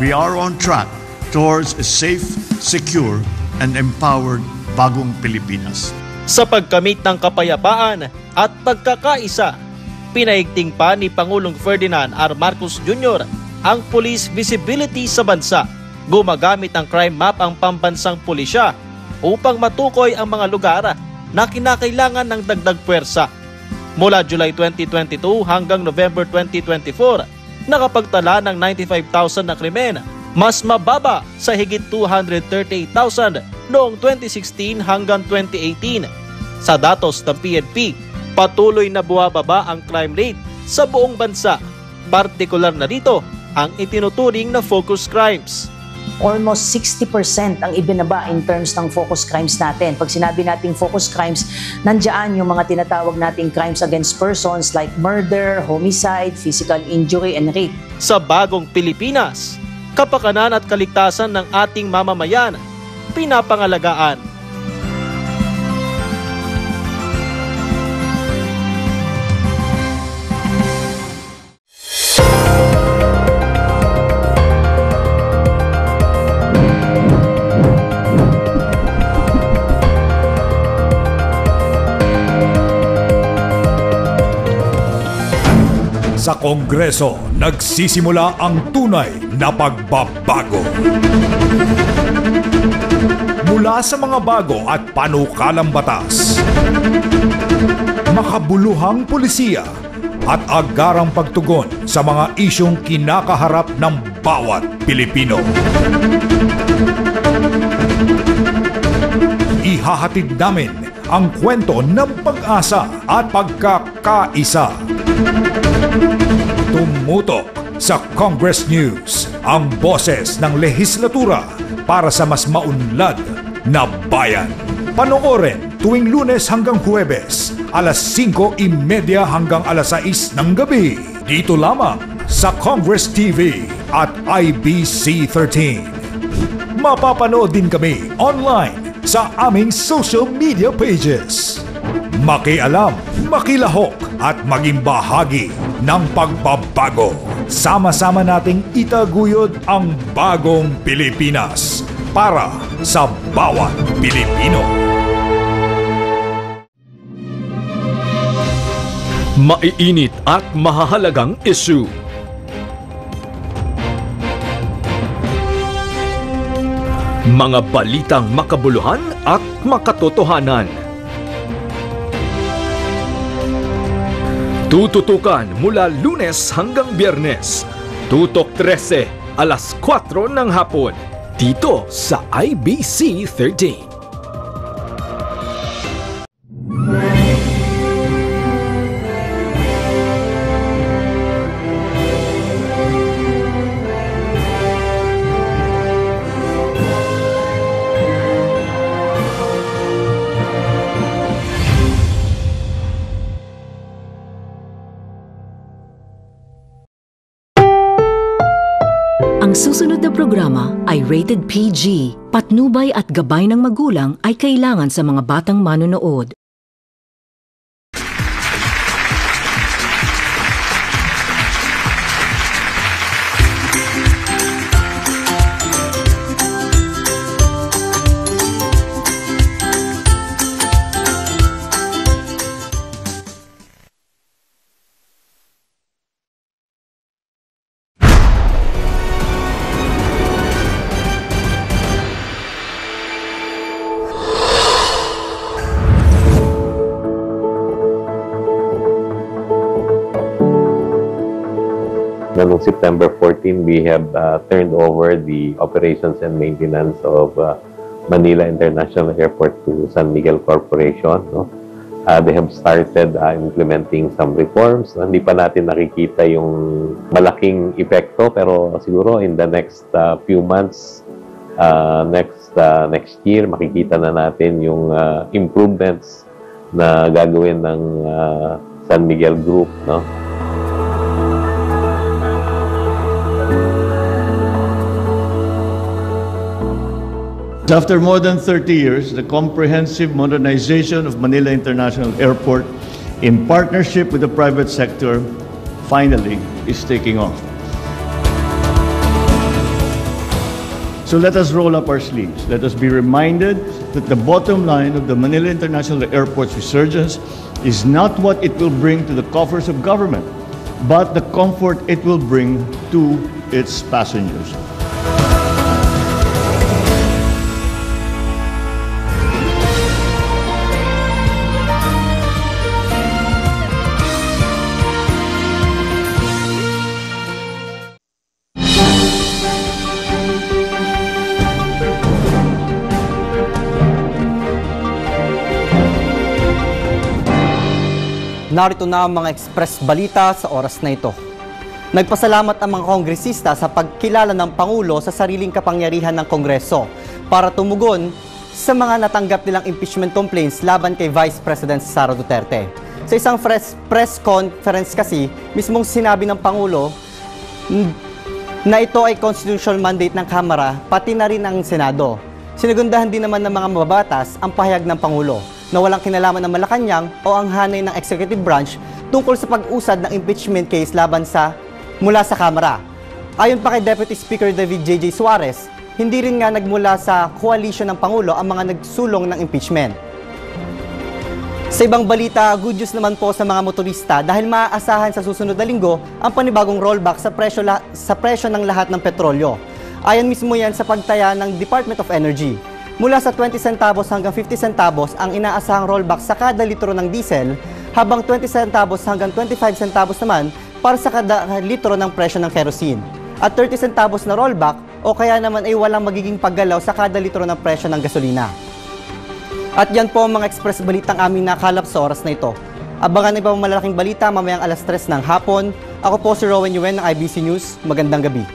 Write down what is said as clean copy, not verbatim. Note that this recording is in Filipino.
we are on track towards a safe, secure, and empowered bagong Pilipinas. Sa pagkamit ng kapayapaan at pagkakaisa, pinaigting pa ni Pangulong Ferdinand R. Marcos Jr. ang police visibility sa bansa. Gumagamit ng crime map ang pambansang pulisya upang matukoy ang mga lugar na kinakailangan ng dagdag puwersa. Mula July 2022 hanggang November 2024, nakapagtala ng 95,000 na krimen, mas mababa sa higit 238,000 noong 2016 hanggang 2018. Sa datos ng PNP, patuloy na bumababa ang crime rate sa buong bansa. Partikular na dito ang itinuturing na focus crimes. Almost 60% ang ibinaba in terms ng focus crimes natin. Pag sinabi nating focus crimes, nandiyan yung mga tinatawag nating crimes against persons like murder, homicide, physical injury, and rape. Sa bagong Pilipinas, kapakanan at kaligtasan ng ating mamamayan, pinapangalagaan. Sa Kongreso, nagsisimula ang tunay na pagbabago. Mula sa mga bago at panukalang batas, makabuluhang pulisiya at agarang pagtugon sa mga isyong kinakaharap ng bawat Pilipino. Ihahatid namin ang kwento ng pag-asa at pagkakaisa. Tumutok sa Congress News ang boses ng lehislatura para sa mas maunlad na bayan. Panoorin tuwing Lunes hanggang Huwebes, alas 5:30 hanggang alas 6 ng gabi. Dito lamang sa Congress TV at IBC 13. Mapapanood din kami online sa aming social media pages. Makialam, makilahok at maging bahagi ng pagbabago. Sama-sama nating itaguyod ang bagong Pilipinas para sa bawat Pilipino. Maiinit at mahahalagang issue. Mga balitang makabuluhan at makatotohanan. Tututukan mula Lunes hanggang Biyernes. Tutok 13, alas 4 ng hapon. Dito sa IBC 13. Ang susunod na programa ay rated PG. Patnubay at gabay ng magulang ay kailangan sa mga batang manonood. Noong September 14, we have turned over the operations and maintenance of Manila International Airport to San Miguel Corporation. No? They have started implementing some reforms. Hindi pa natin nakikita yung malaking epekto, pero siguro in the next few months, next year, makikita na natin yung improvements na gagawin ng San Miguel Group. No? After more than 30 years, the comprehensive modernization of Manila International Airport in partnership with the private sector finally is taking off. So let us roll up our sleeves. Let us be reminded that the bottom line of the Manila International Airport's resurgence is not what it will bring to the coffers of government, but the comfort it will bring to its passengers. Narito na ang mga express balita sa oras na ito. Nagpasalamat ang mga kongresista sa pagkilala ng Pangulo sa sariling kapangyarihan ng Kongreso para tumugon sa mga natanggap nilang impeachment complaints laban kay Vice President Sara Duterte. Sa isang press conference kasi, mismong sinabi ng Pangulo na ito ay constitutional mandate ng Kamara, pati na rin ang Senado. Sinagundahan din naman ng mga mababatas ang pahayag ng Pangulo na walang kinalaman ng Malacanang o ang hanay ng executive branch tungkol sa pag-usad ng impeachment case laban mula sa Kamara. Ayon pa kay Deputy Speaker David J.J. Suarez, hindi rin nga nagmula sa koalisyon ng Pangulo ang mga nagsulong ng impeachment. Sa ibang balita, good news naman po sa mga motorista dahil maaasahan sa susunod na linggo ang panibagong rollback sa presyo ng lahat ng petrolyo. Ayon mismo yan sa pagtaya ng Department of Energy. Mula sa 20 centavos hanggang 50 centavos ang inaasahang rollback sa kada litro ng diesel, habang 20 centavos hanggang 25 centavos naman para sa kada litro ng presyo ng kerosene. At 30 centavos na rollback o kaya naman ay walang magiging paggalaw sa kada litro ng presyo ng gasolina. At yan po ang mga express balitang aming nakalap sa oras na ito. Abangan iba pang malalaking balita mamayang alas 3 ng hapon. Ako po si Rowan Yuen ng IBC News. Magandang gabi.